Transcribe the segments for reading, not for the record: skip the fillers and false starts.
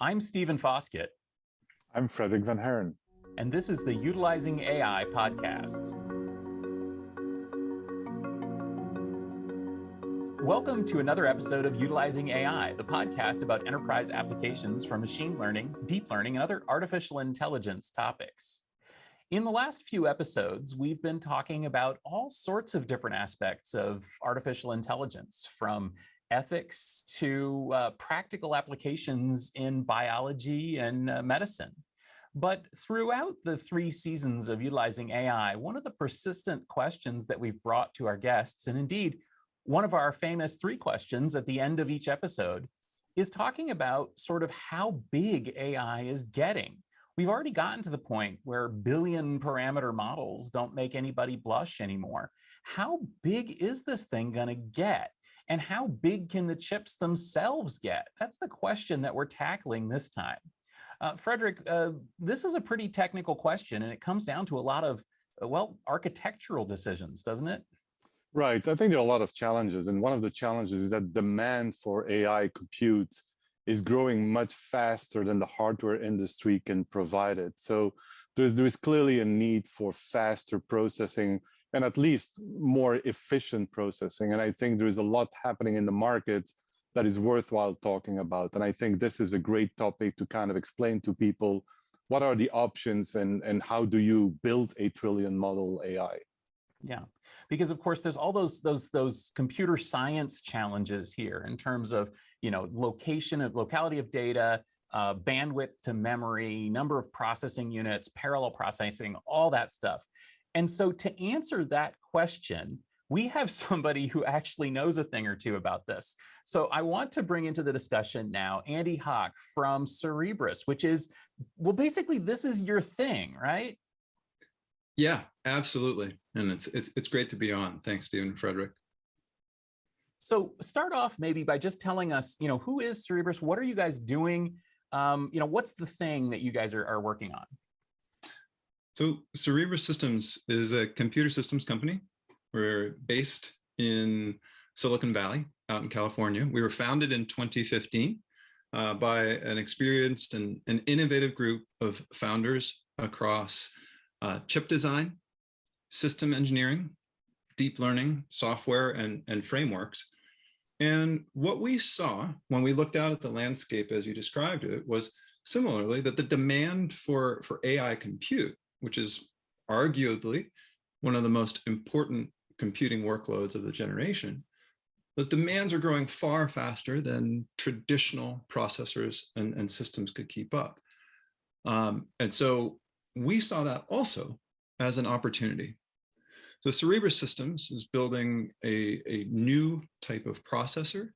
I'm Stephen Foskett. I'm Frederic van Haren. And this is the Utilizing AI podcast. Welcome to another episode of Utilizing AI, the podcast about enterprise applications for machine learning, deep learning, and other artificial intelligence topics. In the last few episodes, we've been talking about all sorts of different aspects of artificial intelligence, from ethics to practical applications in biology and medicine. But throughout the 3 seasons of Utilizing AI, one of the persistent questions that we've brought to our guests, and indeed one of our famous 3 questions at the end of each episode, is talking about sort of how big AI is getting. We've already gotten to the point where billion parameter models don't make anybody blush anymore. How big is this thing going to get? And how big can the chips themselves get? That's the question that we're tackling this time. Frederic, this is a pretty technical question, and it comes down to a lot of, architectural decisions, doesn't it? Right. I think there are a lot of challenges. And one of the challenges is that demand for AI compute is growing much faster than the hardware industry can provide it. So there is clearly a need for faster processing and at least more efficient processing. And I think there is a lot happening in the market that is worthwhile talking about. And I think this is a great topic to kind of explain to people what are the options and how do you build a trillion model AI. Yeah, because of course there's all those computer science challenges here in terms of, locality of data, bandwidth to memory, number of processing units, parallel processing, all that stuff. And so to answer that question, we have somebody who actually knows a thing or two about this. So I want to bring into the discussion now Andy Hock from Cerebras, which is, well, basically this is your thing, right? Yeah, absolutely. And it's great to be on. Thanks, Stephen and Frederic. So start off maybe by just telling us, who is Cerebras? What are you guys doing? What's the thing that you guys are working on? So Cerebras Systems is a computer systems company. We're based in Silicon Valley, out in California. We were founded in 2015 by an experienced and an innovative group of founders across chip design, system engineering, deep learning, software, and frameworks. And what we saw when we looked out at the landscape as you described it was similarly that the demand for AI compute, which is arguably one of the most important computing workloads of the generation, those demands are growing far faster than traditional processors and systems could keep up. And so we saw that also as an opportunity. So Cerebras Systems is building a new type of processor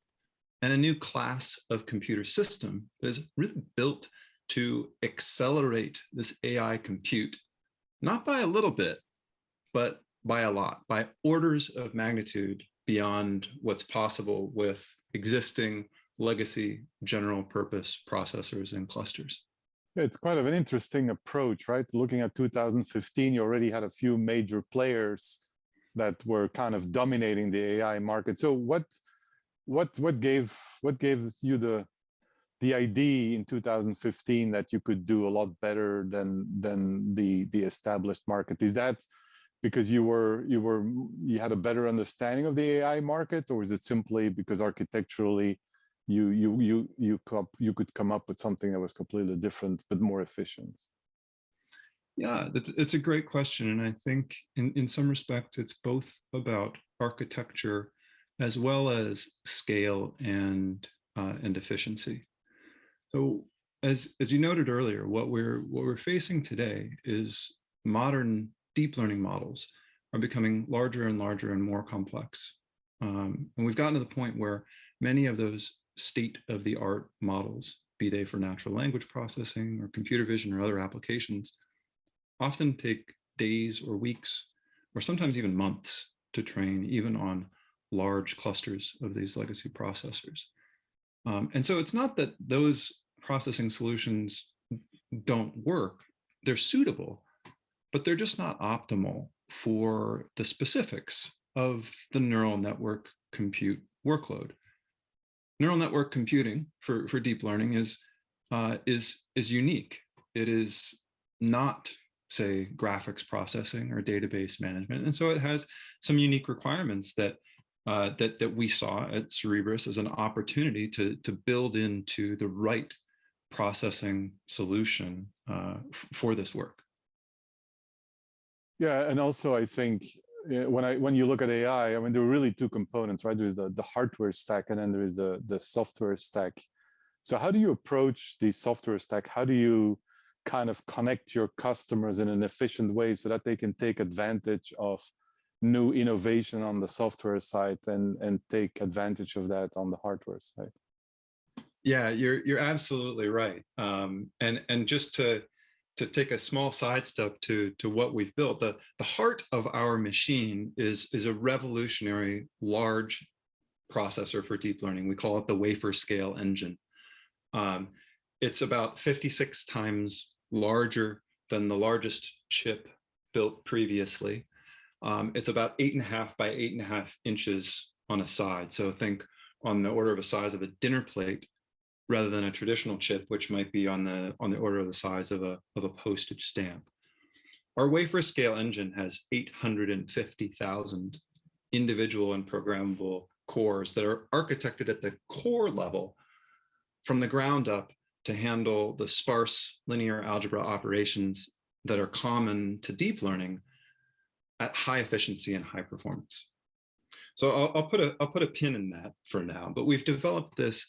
and a new class of computer system that is really built to accelerate this AI compute, not by a little bit, but by a lot, by orders of magnitude beyond what's possible with existing legacy general purpose processors and clusters. It's quite of an interesting approach, right? Looking at 2015, you already had a few major players that were kind of dominating the AI market. So what gave you the idea in 2015 that you could do a lot better than the established market? Is that because you had a better understanding of the AI market, or is it simply because architecturally you could come up with something that was completely different but more efficient? Yeah, it's a great question. And I think in some respects, it's both about architecture as well as scale and efficiency. So as you noted earlier, what we're facing today is modern deep learning models are becoming larger and larger and more complex. And we've gotten to the point where many of those state-of-the-art models, be they for natural language processing or computer vision or other applications, often take days or weeks, or sometimes even months to train, even on large clusters of these legacy processors. And so it's not that those processing solutions don't work. They're suitable, but they're just not optimal for the specifics of the neural network compute workload. Neural network computing for deep learning is is unique. It is not, say, graphics processing or database management, and so it has some unique requirements that that we saw at Cerebras as an opportunity to build into the right processing solution for this work. Yeah, and also I think when you look at AI, I mean, there are really two components, right? There's the hardware stack, and then there is the software stack. So how do you approach the software stack? How do you kind of connect your customers in an efficient way so that they can take advantage of new innovation on the software side and take advantage of that on the hardware side? Yeah, you're absolutely right. And just to take a small sidestep to what we've built, the heart of our machine is a revolutionary large processor for deep learning. We call it the Wafer-Scale Engine. It's about 56 times larger than the largest chip built previously. It's about 8.5 by 8.5 inches on a side. So think on the order of a size of a dinner plate, rather than a traditional chip, which might be on the order of the size of a postage stamp. Our Wafer-Scale Engine has 850,000 individual and programmable cores that are architected at the core level from the ground up to handle the sparse linear algebra operations that are common to deep learning at high efficiency and high performance. So I'll put a pin in that for now, but we've developed this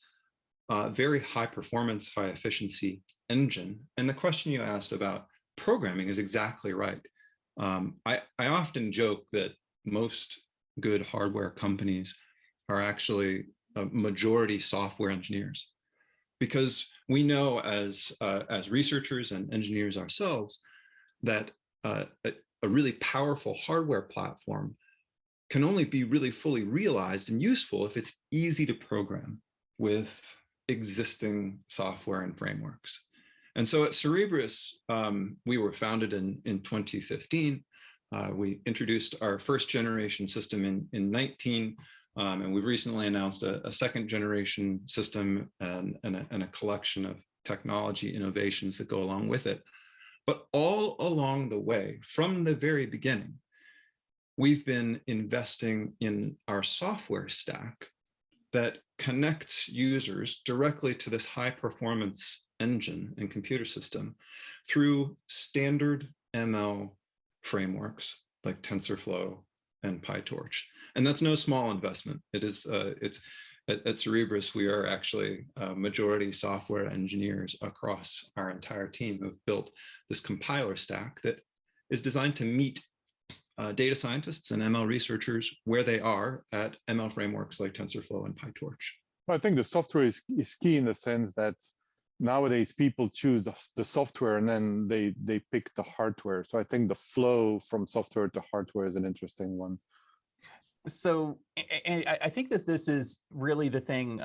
very high performance, high efficiency engine. And the question you asked about programming is exactly right. I often joke that most good hardware companies are actually a majority software engineers, because we know as researchers and engineers ourselves that a really powerful hardware platform can only be really fully realized and useful if it's easy to program with existing software and frameworks. And so at Cerebras, we were founded in 2015. We introduced our first generation system in 19, and we've recently announced a second generation system and a collection of technology innovations that go along with it. But all along the way, from the very beginning, we've been investing in our software stack that connects users directly to this high performance engine and computer system through standard ML frameworks like TensorFlow and PyTorch. And that's no small investment. It is, at Cerebras, we are actually majority software engineers across our entire team who've built this compiler stack that is designed to meet data scientists and ML researchers where they are at ML frameworks like TensorFlow and PyTorch. I think the software is key in the sense that nowadays people choose the software and then they pick the hardware. So I think the flow from software to hardware is an interesting one. So and I think that this is really the thing,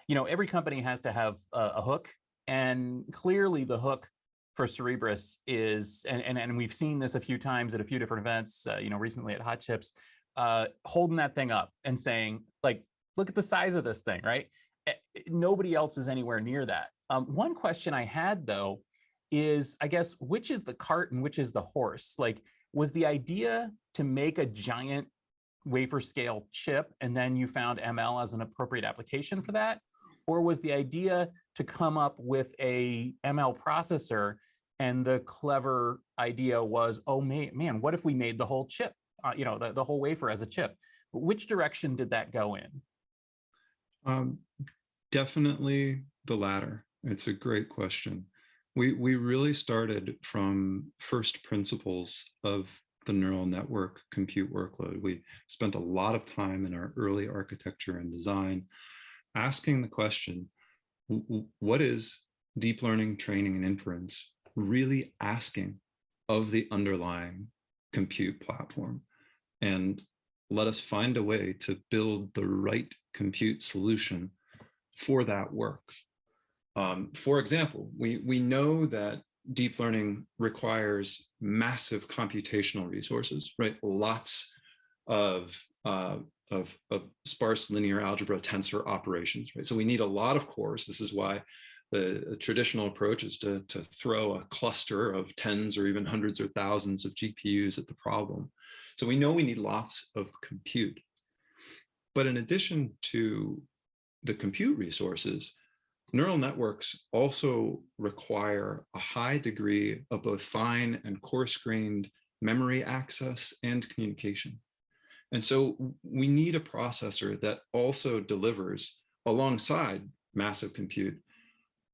you know, every company has to have a hook, and clearly the hook for Cerebras is, and we've seen this a few times at a few different events, you know, recently at Hot Chips, holding that thing up and saying, like, look at the size of this thing, right? Nobody else is anywhere near that. One question I had, though, is, I guess, which is the cart and which is the horse? Like, was the idea to make a giant wafer scale chip and then you found ML as an appropriate application for that? Or was the idea to come up with a ML processor and the clever idea was, oh man, what if we made the whole chip, you know, the whole wafer as a chip? Which direction did that go in? Definitely the latter. It's a great question. We really started from first principles of the neural network compute workload. We spent a lot of time in our early architecture and design asking the question, what is deep learning, training, and inference really asking of the underlying compute platform? And let us find a way to build the right compute solution for that work. For example, we know that deep learning requires massive computational resources, right? Lots of sparse linear algebra tensor operations, right? So we need a lot of cores. This is why The traditional approach is to throw a cluster of tens or even hundreds or thousands of GPUs at the problem. So we know we need lots of compute. But in addition to the compute resources, neural networks also require a high degree of both fine and coarse-grained memory access and communication. And so we need a processor that also delivers, alongside massive compute,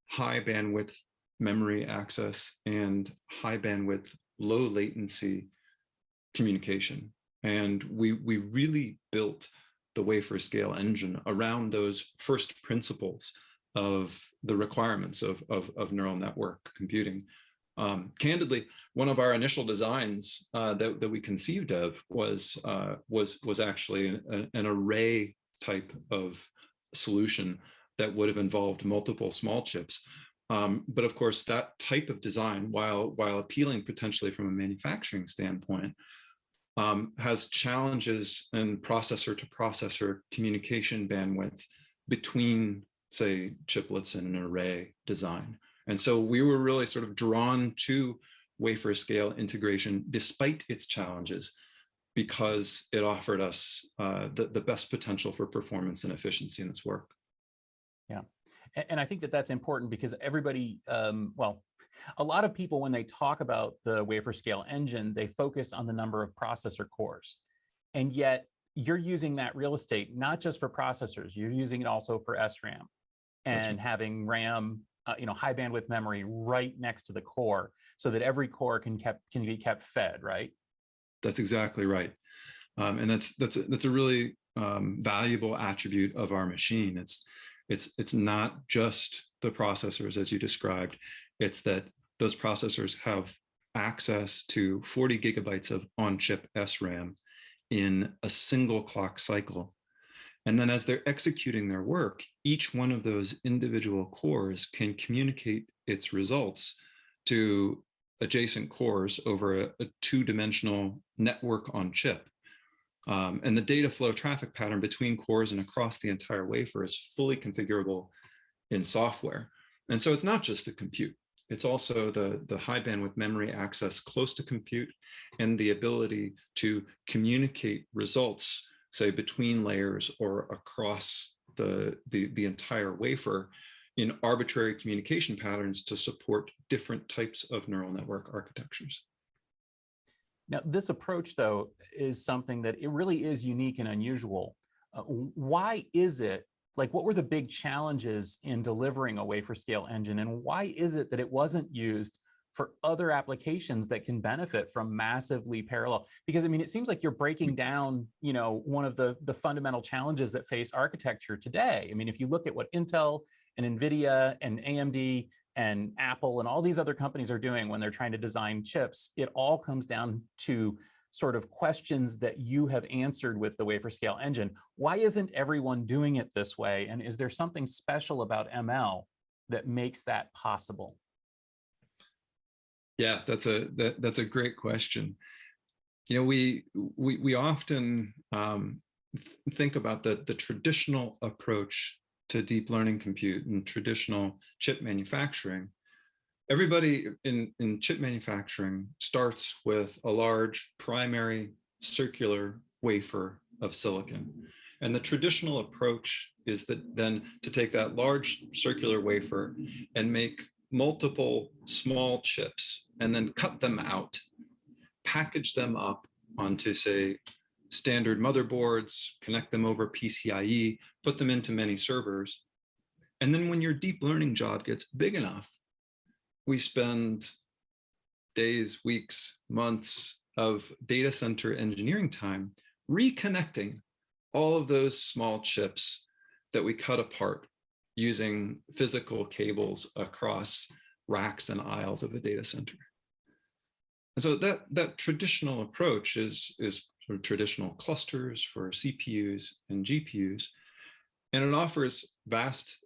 high bandwidth memory access and high bandwidth, low latency communication. And we really built the Wafer-Scale Engine around those first principles of the requirements of neural network computing. Candidly, one of our initial designs that we conceived of was actually an array type of solution that would have involved multiple small chips. But of course, that type of design, while appealing potentially from a manufacturing standpoint, has challenges in processor-to-processor communication bandwidth between, say, chiplets and an array design. And so we were really sort of drawn to wafer scale integration despite its challenges, because it offered us the best potential for performance and efficiency in its work. Yeah, and I think that that's important because everybody, well, a lot of people, when they talk about the Wafer-Scale Engine, they focus on the number of processor cores. And yet you're using that real estate, not just for processors, you're using it also for SRAM and having RAM, high bandwidth memory right next to the core so that every core can be kept fed, right? That's exactly right. And that's a really valuable attribute of our machine. It's not just the processors as you described, it's that those processors have access to 40 gigabytes of on-chip SRAM in a single clock cycle. And then as they're executing their work, each one of those individual cores can communicate its results to adjacent cores over a two-dimensional network on chip. And the data flow traffic pattern between cores and across the entire wafer is fully configurable in software. And so it's not just the compute, it's also the high bandwidth memory access close to compute and the ability to communicate results, say, between layers or across the entire wafer in arbitrary communication patterns to support different types of neural network architectures. Now, this approach, though, is something that it really is unique and unusual. Why is it, like, what were the big challenges in delivering a wafer-scale engine, and why is it that it wasn't used for other applications that can benefit from massively parallel? Because, I mean, it seems like you're breaking down, one of the fundamental challenges that face architecture today. I mean, if you look at what Intel and NVIDIA and AMD and Apple and all these other companies are doing when they're trying to design chips, it all comes down to sort of questions that you have answered with the Wafer-Scale Engine. Why isn't everyone doing it this way? And is there something special about ML that makes that possible? Yeah, that's a great question. We often think about the traditional approach to deep learning compute and traditional chip manufacturing. Everybody in chip manufacturing starts with a large primary circular wafer of silicon. And the traditional approach is that then to take that large circular wafer and make multiple small chips and then cut them out, package them up onto, say, standard motherboards, connect them over PCIe, put them into many servers. And then when your deep learning job gets big enough, we spend days, weeks, months of data center engineering time reconnecting all of those small chips that we cut apart using physical cables across racks and aisles of the data center. And so that traditional approach is sort of traditional clusters for CPUs and GPUs, and it offers vast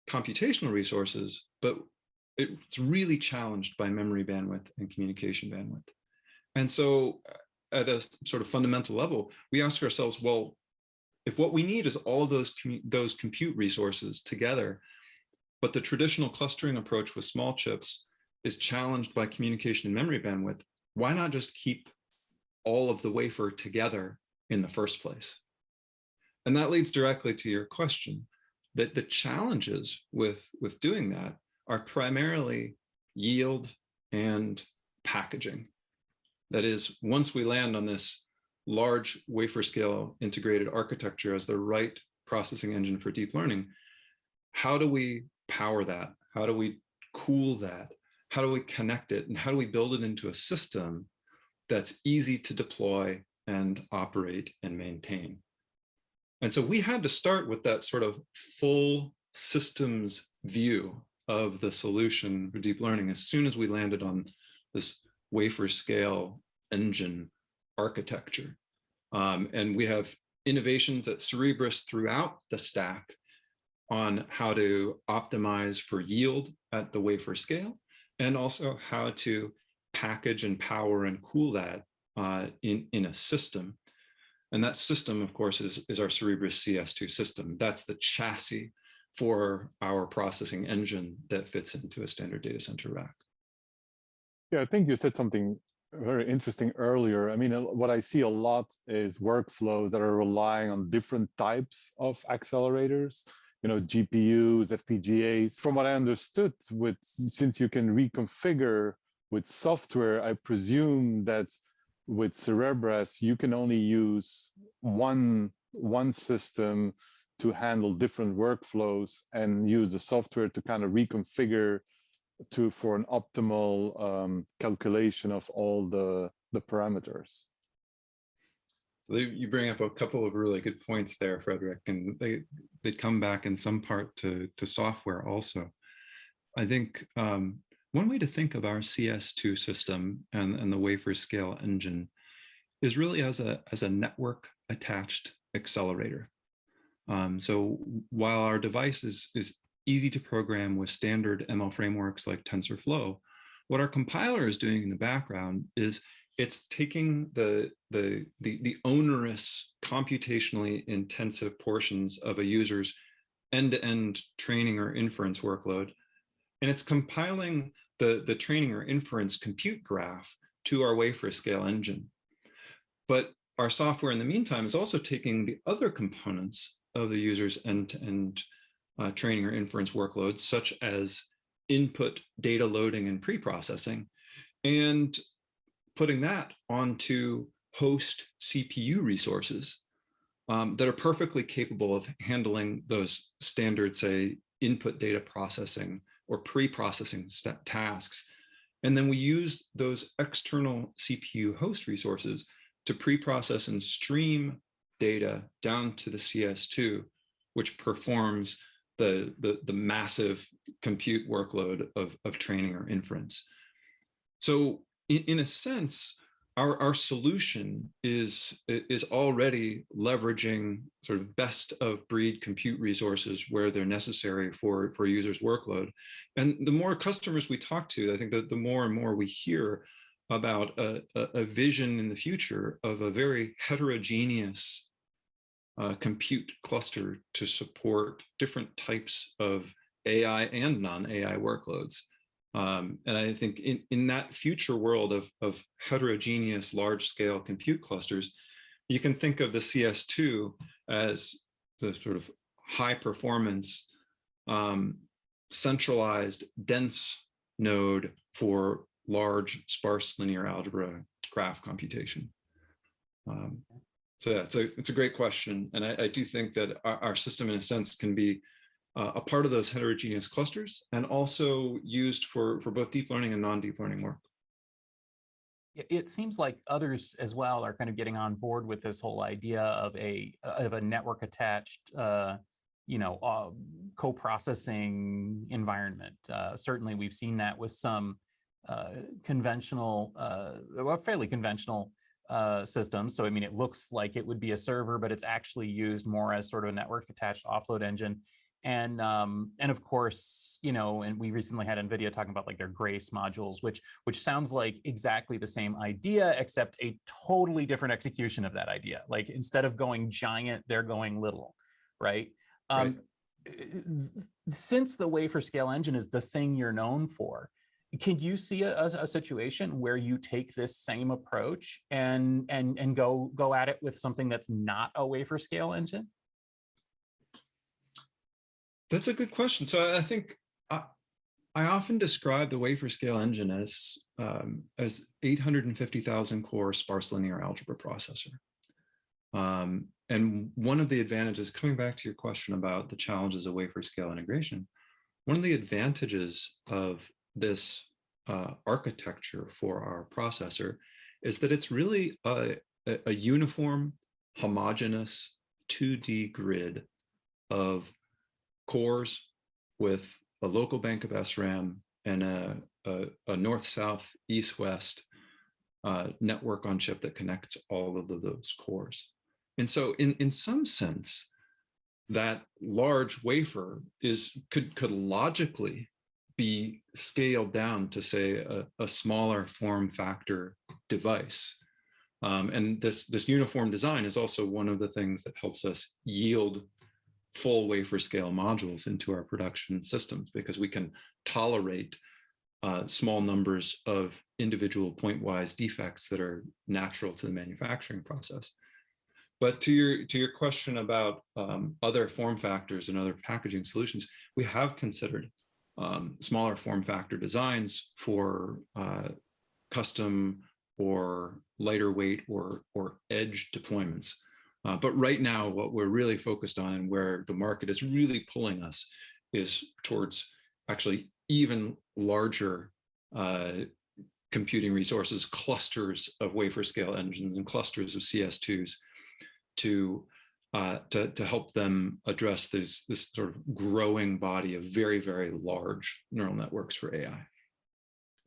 computational resources, but it's really challenged by memory bandwidth and communication bandwidth. And so at a sort of fundamental level, we ask ourselves, well, if what we need is all of those compute resources together, but the traditional clustering approach with small chips is challenged by communication and memory bandwidth. Why not just keep all of the wafer together in the first place? And that leads directly to your question, that the challenges with doing that are primarily yield and packaging. That is, once we land on this large wafer scale integrated architecture as the right processing engine for deep learning, how do we power that? How do we cool that? How do we connect it? And how do we build it into a system that's easy to deploy and operate and maintain? And so we had to start with that sort of full systems view of the solution for deep learning as soon as we landed on this wafer scale engine architecture. And we have innovations at Cerebras throughout the stack on how to optimize for yield at the wafer scale, and also how to package and power and cool that in a system. And that system, of course, is our Cerebras CS2 system. That's the chassis for our processing engine that fits into a standard data center rack. Yeah, I think you said something very interesting earlier. I mean, what I see a lot is workflows that are relying on different types of accelerators, you know, GPUs, FPGAs. From what I understood, since you can reconfigure with software, I presume that with Cerebras, you can only use one system to handle different workflows and use the software to kind of reconfigure for an optimal calculation of all the parameters. So you bring up a couple of really good points there, Frederic, and they come back in some part to software also. I think one way to think of our CS2 system and the Wafer-Scale Engine is really as a network attached accelerator. So while our device is easy to program with standard ML frameworks like TensorFlow, what our compiler is doing in the background is it's taking the onerous, computationally intensive portions of a user's end-to-end training or inference workload, and it's compiling the training or inference compute graph to our Wafer-Scale Engine. But our software in the meantime is also taking the other components of the user's end-to-end training or inference workloads, such as input data loading and pre-processing, and putting that onto host CPU resources that are perfectly capable of handling those standard, say, input data processing or pre-processing tasks. And then we use those external CPU host resources to pre-process and stream data down to the CS2, which performs the massive compute workload of training or inference. So in a sense, our solution is already leveraging sort of best of breed compute resources where they're necessary for a user's workload. And the more customers we talk to, I think that the more and more we hear about a vision in the future of a very heterogeneous compute cluster to support different types of AI and non-AI workloads. And I think in that future world of heterogeneous large-scale compute clusters, you can think of the CS2 as the sort of high-performance, centralized, dense node for large, sparse linear algebra graph computation. So yeah, it's a great question. And I do think that our system, in a sense, can be a part of those heterogeneous clusters and also used for both deep learning and non-deep learning work. It seems like others as well are kind of getting on board with this whole idea of a network attached, co-processing environment. Certainly, we've seen that with some conventional, fairly conventional systems. So I mean, it looks like it would be a server, but it's actually used more as sort of a network attached offload engine. And of course, and we recently had NVIDIA talking about like their Grace modules, which sounds like exactly the same idea, except a totally different execution of that idea. Like instead of going giant, they're going little, right? Right. since the wafer scale engine is the thing you're known for, can you see a situation where you take this same approach and go at it with something that's not a wafer scale engine? That's a good question. So I think I often describe the wafer scale engine as 850,000 core sparse linear algebra processor. And one of the advantages, coming back to your question about the challenges of wafer scale integration, one of the advantages of this architecture for our processor is that it's really a uniform, homogeneous 2D grid of cores with a local bank of SRAM and a north-south, east-west network on chip that connects all of those cores. And so in some sense, that large wafer could logically be scaled down to, say, a smaller form factor device. And this uniform design is also one of the things that helps us yield full wafer scale modules into our production systems, because we can tolerate small numbers of individual point-wise defects that are natural to the manufacturing process. But to your question about other form factors and other packaging solutions, we have considered smaller form factor designs for custom or lighter weight or edge deployments. But right now, what we're really focused on and where the market is really pulling us is towards actually even larger computing resources, clusters of wafer scale engines and clusters of CS2s to help them address this sort of growing body of very, very large neural networks for AI.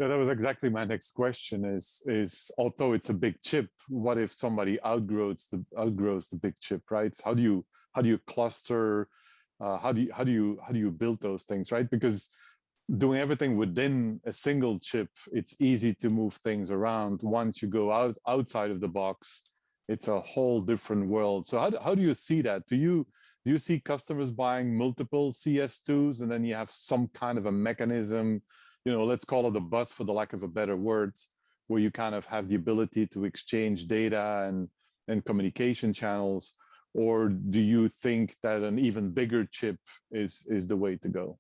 Yeah, that was exactly my next question is although it's a big chip, what if somebody outgrows the big chip, right? How do you cluster? How do you build those things, right? Because doing everything within a single chip, it's easy to move things around. Once you go outside of the box, it's a whole different world. So how do you see that? Do you see customers buying multiple CS2s and then you have some kind of a mechanism, let's call it a bus for the lack of a better word, where you kind of have the ability to exchange data and communication channels? Or do you think that an even bigger chip is the way to go?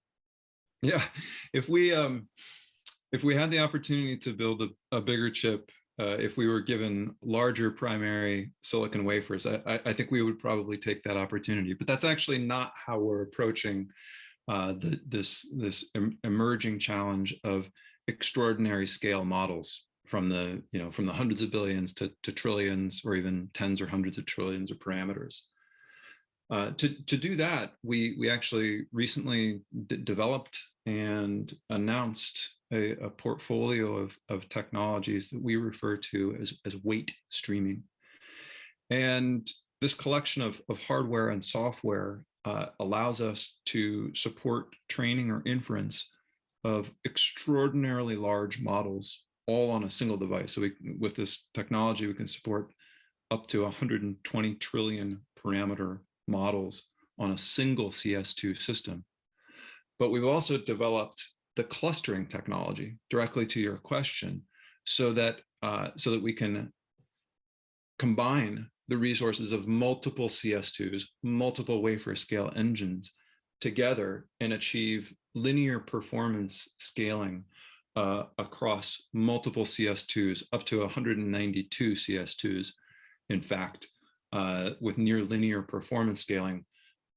Yeah, if we had the opportunity to build a bigger chip, if we were given larger primary silicon wafers, I think we would probably take that opportunity. But that's actually not how we're approaching this emerging challenge of extraordinary scale models from the hundreds of billions to trillions, or even tens or hundreds of trillions of parameters. To do that, we actually recently developed and announced a portfolio of technologies that we refer to as weight streaming. And this collection of hardware and software allows us to support training or inference of extraordinarily large models all on a single device. So with this technology, we can support up to 120 trillion parameter models on a single CS2 system. But we've also developed the clustering technology, directly to your question, so that we can combine the resources of multiple CS2s, multiple wafer scale engines together and achieve linear performance scaling across multiple CS2s, up to 192 CS2s, in fact, with near linear performance scaling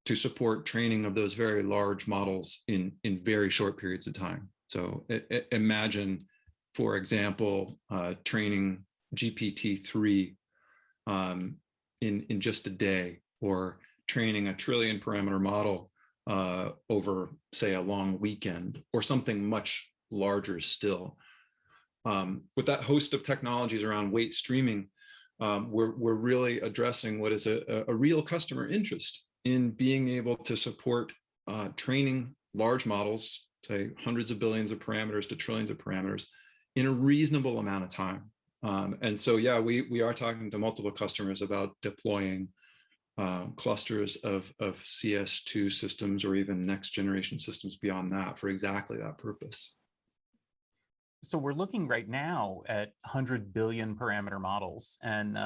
to support training of those very large models in very short periods of time. So imagine, for example, training GPT-3 in just a day, or training a trillion parameter model over, say, a long weekend, or something much larger still. With that host of technologies around weight streaming, we're really addressing what is a real customer interest in being able to support training large models, say hundreds of billions of parameters to trillions of parameters, in a reasonable amount of time. And so, yeah, we are talking to multiple customers about deploying clusters of CS2 systems or even next generation systems beyond that for exactly that purpose. So we're looking right now at 100 billion parameter models. And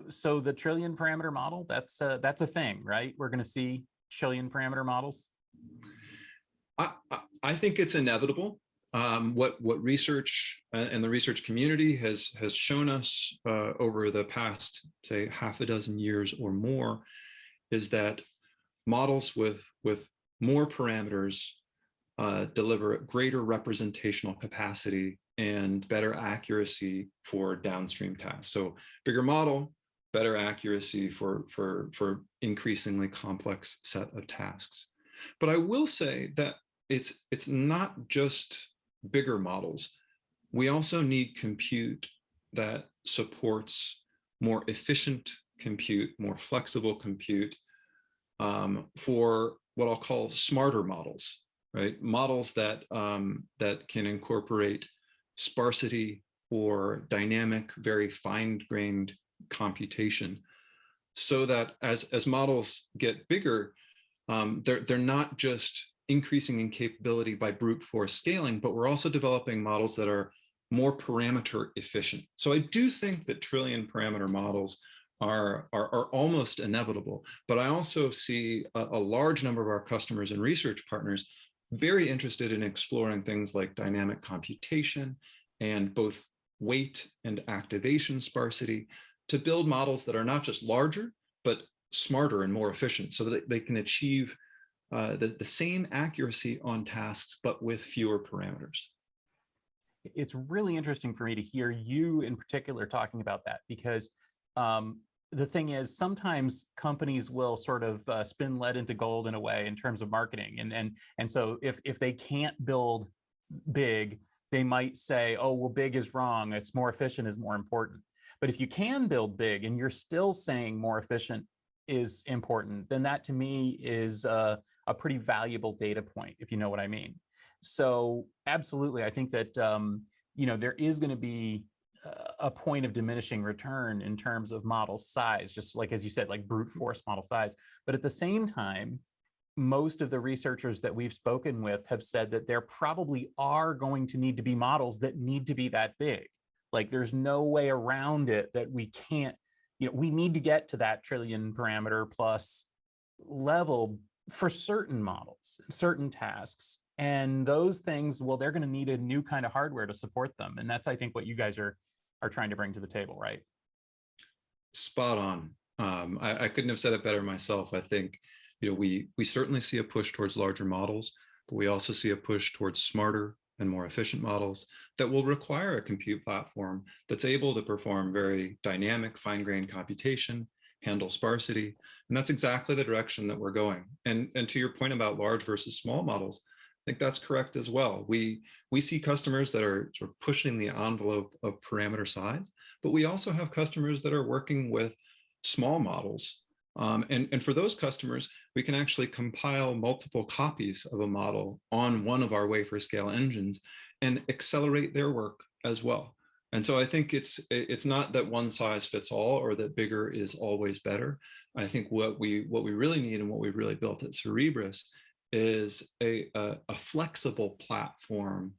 so the trillion parameter model, that's a thing, right? We're going to see trillion parameter models. I think it's inevitable. What research and the research community has shown us over the past, say, half a dozen years or more, is that models with more parameters deliver greater representational capacity and better accuracy for downstream tasks. So bigger model, better accuracy for increasingly complex set of tasks. But I will say that it's not just bigger models. We also need compute that supports more efficient compute, more flexible compute for what I'll call smarter models, right? Models that that can incorporate sparsity or dynamic, very fine-grained computation, so that as models get bigger, they're not just increasing in capability by brute force scaling, but we're also developing models that are more parameter efficient. So I do think that trillion parameter models are almost inevitable, but I also see a large number of our customers and research partners very interested in exploring things like dynamic computation and both weight and activation sparsity to build models that are not just larger, but smarter and more efficient, so that they can achieve the same accuracy on tasks, but with fewer parameters. It's really interesting for me to hear you in particular talking about that, because the thing is, sometimes companies will sort of spin lead into gold in a way in terms of marketing. And so if they can't build big, they might say, oh, well, big is wrong. It's more efficient is more important. But if you can build big and you're still saying more efficient is important, then that to me is a pretty valuable data point, if you know what I mean. So absolutely, I think that there is going to be a point of diminishing return in terms of model size, just like, as you said, like brute force model size. But at the same time, most of the researchers that we've spoken with have said that there probably are going to need to be models that need to be that big. Like there's no way around it that we can't, we need to get to that trillion parameter plus level for certain models, certain tasks. And those things, well, they're going to need a new kind of hardware to support them. And that's, I think, what you guys are trying to bring to the table, right? Spot on. I couldn't have said it better myself. I think, we certainly see a push towards larger models, but we also see a push towards smarter and more efficient models that will require a compute platform that's able to perform very dynamic, fine-grained computation, handle sparsity. And that's exactly the direction that we're going. And to your point about large versus small models, I think that's correct as well. We see customers that are sort of pushing the envelope of parameter size, but we also have customers that are working with small models. And for those customers, we can actually compile multiple copies of a model on one of our wafer-scale engines and accelerate their work as well. And so I think it's not that one size fits all or that bigger is always better. I think what we really need and what we've really built at Cerebras is a flexible platform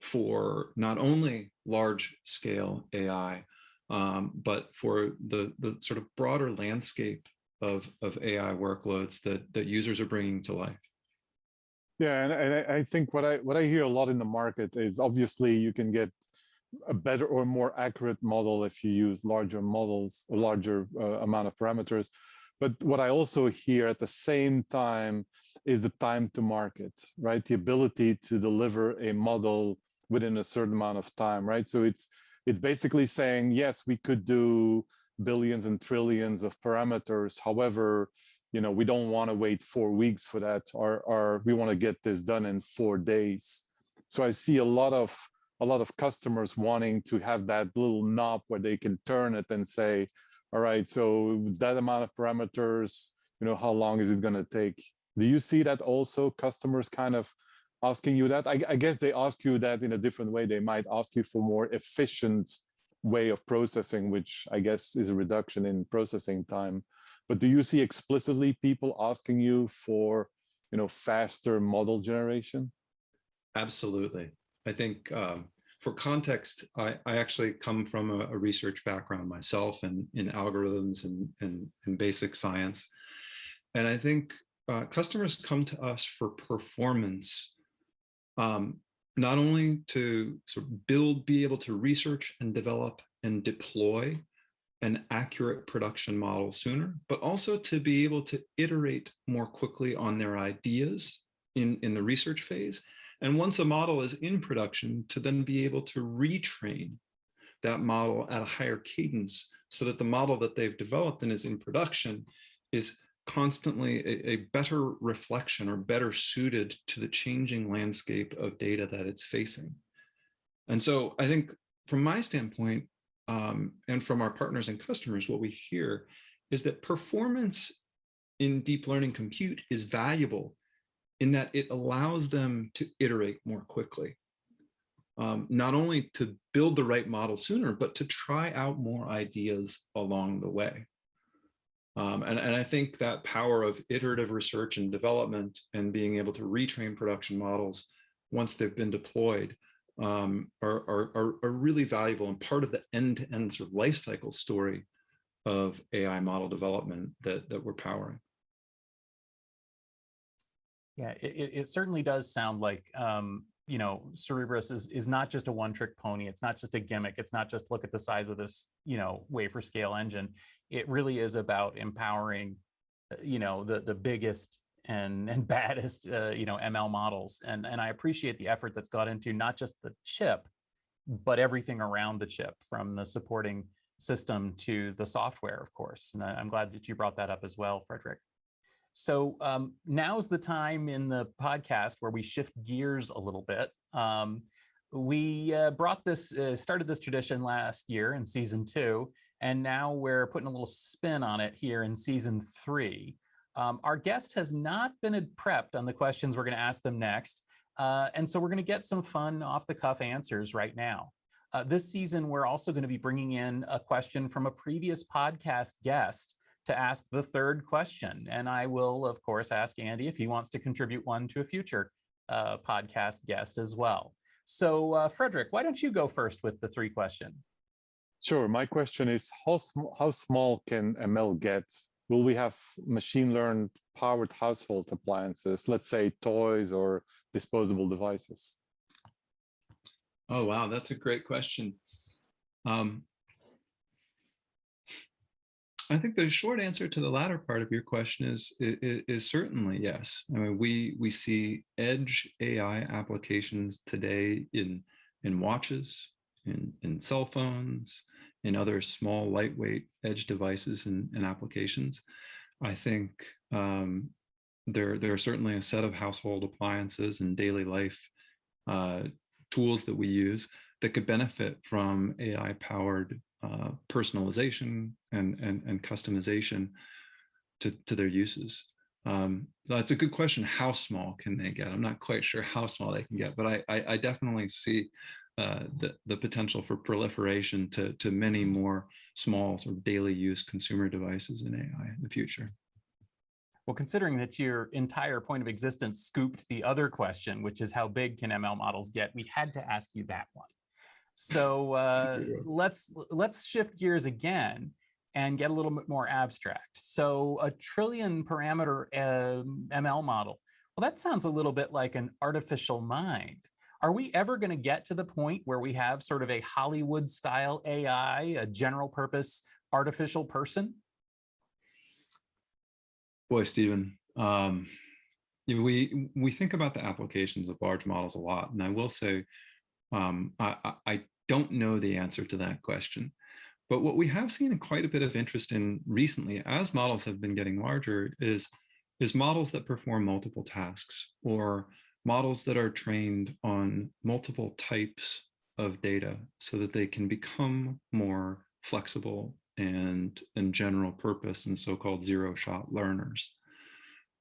for not only large scale AI, but for the sort of broader landscape of AI workloads that users are bringing to life. Yeah, and I think what I hear a lot in the market is, obviously you can get a better or more accurate model if you use larger models, a larger amount of parameters. But what I also hear at the same time is the time to market, right? The ability to deliver a model within a certain amount of time, right? So it's basically saying, yes, we could do billions and trillions of parameters. However, we don't want to wait 4 weeks for that, or we want to get this done in 4 days. So I see a lot of customers wanting to have that little knob where they can turn it and say, all right, so that amount of parameters, how long is it going to take? Do you see that also, customers kind of asking you that? I guess they ask you that in a different way. They might ask you for more efficient way of processing, which I guess is a reduction in processing time. But do you see explicitly people asking you for, faster model generation? Absolutely. I think for context, I actually come from a research background myself in algorithms and basic science. And I think customers come to us for performance, not only to sort of be able to research and develop and deploy an accurate production model sooner, but also to be able to iterate more quickly on their ideas in the research phase. And once a model is in production, to then be able to retrain that model at a higher cadence so that the model that they've developed and is in production is constantly a better reflection or better suited to the changing landscape of data that it's facing. And so I think from my standpoint, and from our partners and customers, what we hear is that performance in deep learning compute is valuable in that it allows them to iterate more quickly. Not only to build the right model sooner, but to try out more ideas along the way. And I think that power of iterative research and development and being able to retrain production models once they've been deployed are really valuable and part of the end-to-end sort of life cycle story of AI model development that we're powering. Yeah, it certainly does sound like, Cerebras is not just a one-trick pony. It's not just a gimmick. It's not just look at the size of this, wafer scale engine. It really is about empowering, the biggest and baddest, ML models. And I appreciate the effort that's got into not just the chip, but everything around the chip, from the supporting system to the software, of course. And I'm glad that you brought that up as well, Frederic. So now's the time in the podcast where we shift gears a little bit. We started this tradition last year in season 2, and now we're putting a little spin on it here in season 3. Our guest has not been prepped on the questions we're going to ask them next, and so we're going to get some fun off-the-cuff answers right now. This season, we're also going to be bringing in a question from a previous podcast guest to ask the third question. And I will, of course, ask Andy if he wants to contribute one to a future podcast guest as well. So Frederic, why don't you go first with the 3 question? Sure. My question is, how small can ML get? Will we have machine learned powered household appliances, let's say toys or disposable devices? Oh, wow. That's a great question. I think the short answer to the latter part of your question is certainly yes. I mean, we see edge AI applications today in watches, in cell phones, in other small, lightweight edge devices and applications. I think there are certainly a set of household appliances and daily life tools that we use that could benefit from AI-powered personalization and customization to their uses. That's a good question. How small can they get? I'm not quite sure how small they can get, but I definitely see the potential for proliferation to many more small sort of daily use consumer devices in AI in the future. Well, considering that your entire point of existence scooped the other question, which is how big can ML models get, we had to ask you that one. So let's shift gears again and get a little bit more abstract. So a trillion parameter ML model, well, that sounds a little bit like an artificial mind. Are we ever going to get to the point where we have sort of a Hollywood style AI, a general purpose artificial person? Boy, Stephen, we think about the applications of large models a lot, and I will say, I don't know the answer to that question. But what we have seen quite a bit of interest in recently, as models have been getting larger, is models that perform multiple tasks, or models that are trained on multiple types of data so that they can become more flexible and general purpose and so-called zero-shot learners.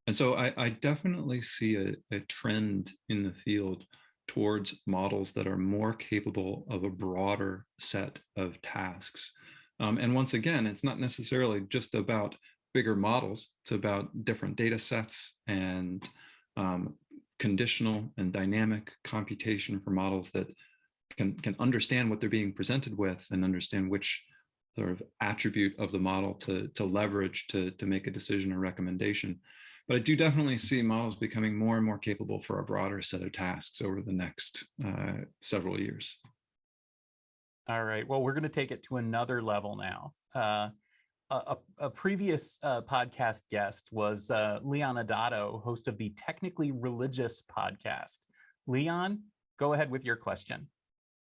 And so I definitely see a trend in the field towards models that are more capable of a broader set of tasks. And once again, it's not necessarily just about bigger models. It's about different data sets and conditional and dynamic computation for models that can understand what they're being presented with and understand which sort of attribute of the model to leverage to make a decision or recommendation. But I do definitely see models becoming more and more capable for a broader set of tasks over the next several years. All right. Well, we're going to take it to another level now. A previous podcast guest was Leon Adato, host of the Technically Religious podcast. Leon, go ahead with your question.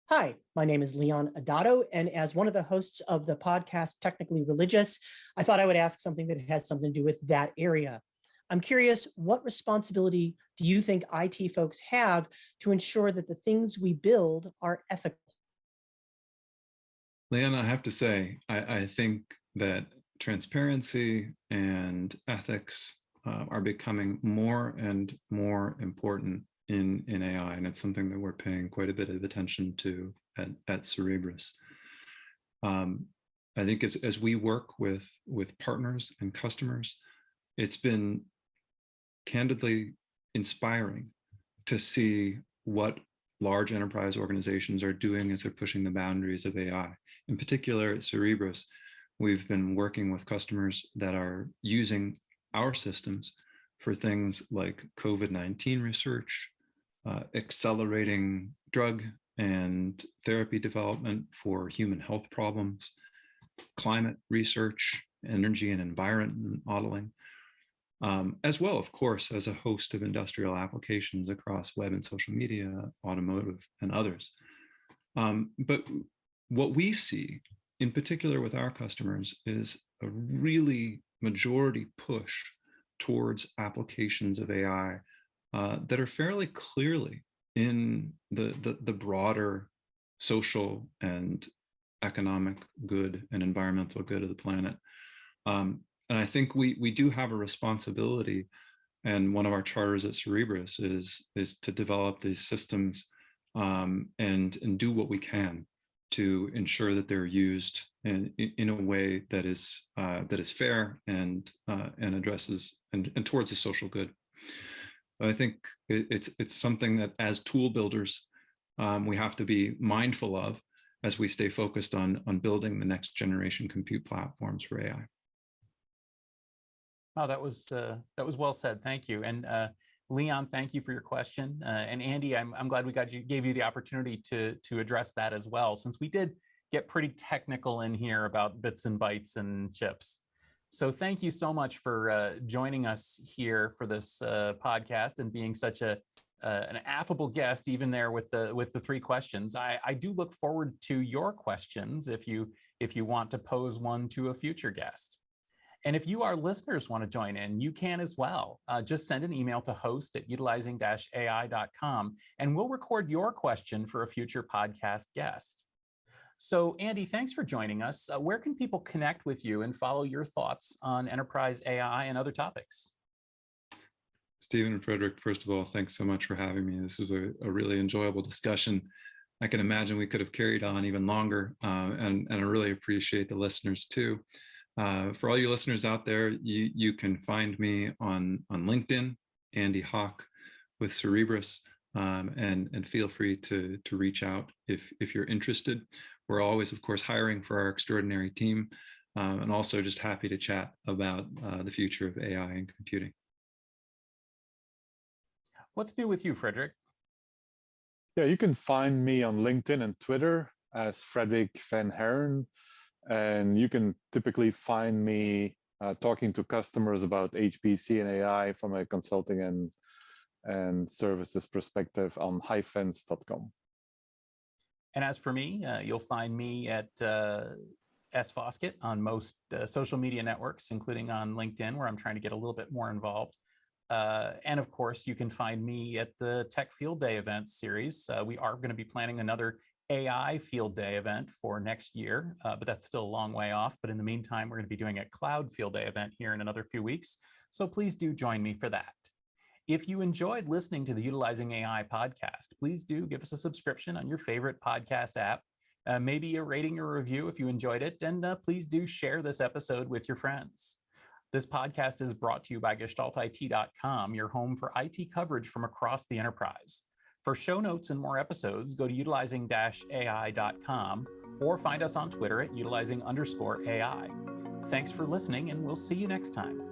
Hi, my name is Leon Adato, and as one of the hosts of the podcast Technically Religious, I thought I would ask something that has something to do with that area. I'm curious, what responsibility do you think IT folks have to ensure that the things we build are ethical? Leon, I have to say, I think that transparency and ethics are becoming more and more important in AI, and it's something that we're paying quite a bit of attention to at Cerebras. I think as we work with partners and customers, it's been candidly inspiring to see what large enterprise organizations are doing as they're pushing the boundaries of AI. In particular, at Cerebras, we've been working with customers that are using our systems for things like COVID-19 research, accelerating drug and therapy development for human health problems, climate research, energy and environment modeling, as well, of course, as a host of industrial applications across web and social media, automotive, and others. But what we see, in particular with our customers, is a really majority push towards applications of AI that are fairly clearly in the broader social and economic good and environmental good of the planet. And I think we do have a responsibility, and one of our charters at Cerebras is to develop these systems and do what we can to ensure that they're used in a way that is fair and addresses and towards the social good. I think it's something that as tool builders we have to be mindful of as we stay focused on building the next generation compute platforms for AI. Oh, that was well said. Thank you. And Leon, thank you for your question. And Andy, I'm glad we gave you the opportunity to address that as well, since we did get pretty technical in here about bits and bytes and chips. So thank you so much for joining us here for this podcast and being such an affable guest, even there with the three questions. I do look forward to your questions if you want to pose one to a future guest. And if you, our listeners, want to join in, you can as well. Just send an email to host@utilizing-ai.com, and we'll record your question for a future podcast guest. So Andy, thanks for joining us. Where can people connect with you and follow your thoughts on enterprise AI and other topics? Stephen and Frederic, first of all, thanks so much for having me. This was a really enjoyable discussion. I can imagine we could have carried on even longer, and I really appreciate the listeners too. For all you listeners out there, you can find me on LinkedIn, Andy Hock with Cerebras, and feel free to reach out if you're interested. We're always, of course, hiring for our extraordinary team, and also just happy to chat about the future of AI and computing. What's new with you, Frederic? Yeah, you can find me on LinkedIn and Twitter as Frederic van Haren. And you can typically find me talking to customers about HPC and AI from a consulting and services perspective on highfence.com. And as for me, you'll find me at Foskett on most social media networks, including on LinkedIn, where I'm trying to get a little bit more involved. And of course, you can find me at the Tech Field Day event series. We are going to be planning another AI Field Day event for next year, but that's still a long way off. But in the meantime, we're going to be doing a Cloud Field Day event here in another few weeks. So please do join me for that. If you enjoyed listening to the Utilizing AI podcast, please do give us a subscription on your favorite podcast app, maybe a rating or review if you enjoyed it, and please do share this episode with your friends. This podcast is brought to you by GestaltIT.com, your home for IT coverage from across the enterprise. For show notes and more episodes, go to utilizing-ai.com or find us on Twitter at utilizing_AI. Thanks for listening, and we'll see you next time.